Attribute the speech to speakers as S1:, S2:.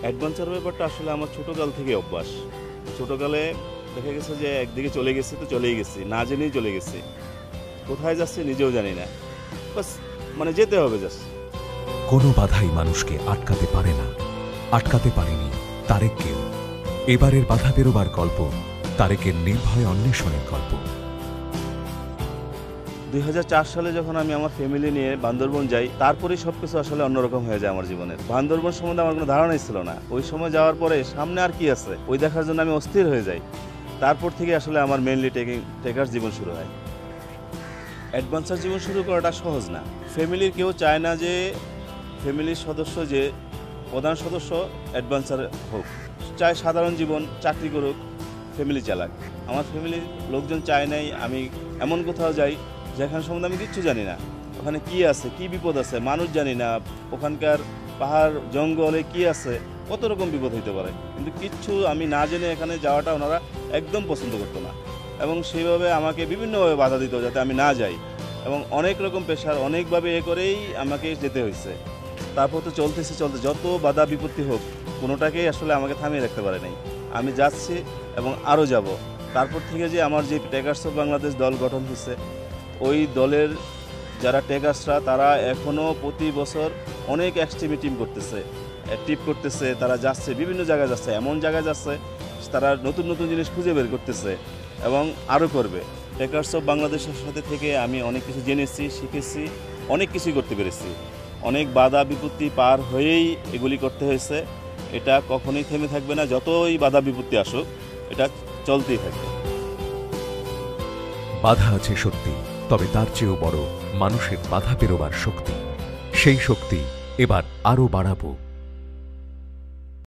S1: Adventure ব্যাপারটা আসলে আমার ছোটোকাল থেকে অভ্যাস। ছোটোকালে দেখা গেছে যে একদিকে চলে গেছি তো চলেই গেছি, না জেনেই চলে গেছি। কোথায় যাচ্ছি নিজেও জানি না, বাস মানে যেতে হবে জাস্ট।
S2: কোনো বাধাই মানুষকে আটকাতে পারে না, আটকাতে পারেনি তারেককেও। এবারের বাধা পেরোবার গল্প তারেকের নির্ভয় অন্বেষণের গল্প।
S1: 2004 সালে যখন আমি আমার ফ্যামিলি নিয়ে বান্দরবন যাই, তারপরেই সব কিছু আসলে অন্যরকম হয়ে যায় আমার জীবনের। বান্দরবন সম্বন্ধে আমার কোনো ধারণাই ছিল না। ওই সময় যাওয়ার পরে সামনে আর কি আছে ওই দেখার জন্য আমি অস্থির হয়ে যাই। তারপর থেকে আসলে আমার মেনলি ট্রেকার্স জীবন শুরু হয়। অ্যাডভেঞ্চার জীবন শুরু করাটা সহজ না। ফ্যামিলির কেউ চায় না যে ফ্যামিলির সদস্য যে প্রধান সদস্য অ্যাডভেঞ্চার হোক, চায় সাধারণ জীবন, চাকরি করুক, ফ্যামিলি চালাক। আমার ফ্যামিলির লোকজন চায় নাই আমি এমন কোথাও যাই যেখানে সম্বন্ধে আমি কিচ্ছু জানি না। ওখানে কি আছে, কি বিপদ আছে, মানুষ জানি না, ওখানকার পাহাড় জঙ্গলে কি আছে, কত রকম বিপদ হইতে পারে, কিন্তু কিচ্ছু আমি না জেনে এখানে যাওয়াটা ওনারা একদম পছন্দ করতো না। এবং সেইভাবে আমাকে বিভিন্নভাবে বাধা দিত যাতে আমি না যাই, এবং অনেক রকম প্রেশার অনেকভাবে করেই আমাকে যেতে হয়েছে। তারপর তো চলতেছে যত বাধা বিপত্তি হোক কোনোটাকেই আসলে আমাকে থামিয়ে রাখতে পারে নাই। আমি যাচ্ছি এবং আরও যাব। তারপর থেকে যে আমার যে ট্রেকার্স অফ বাংলাদেশ দল গঠন হয়েছে, ওই দলের যারা ট্রেকার্সরা তারা এখনও প্রতি বছর অনেক এক্সট্রিম টিম করতেছে, ট্রিপ করতেছে, তারা যাচ্ছে বিভিন্ন জায়গায় যাচ্ছে, এমন জায়গায় যাচ্ছে তারা নতুন নতুন জিনিস খুঁজে বের করতেছে এবং আরও করবে। ট্রেকার্স অফ বাংলাদেশের সাথে থেকে আমি অনেক কিছু জেনেছি, শিখেছি, অনেক কিছুই করতে পেরেছি। অনেক বাধা বিপত্তি পার হয়েই এগুলি করতে হয়েছে। এটা কখনোই থেমে থাকবে না, যতই বাধা বিপত্তি আসুক এটা চলতেই থাকবে।
S2: বাধা আছে সত্যি, তবে তার চেয়েও বড় মানুষের বাধা পেরোবার শক্তি। সেই শক্তি এবার আরও বাড়াবো।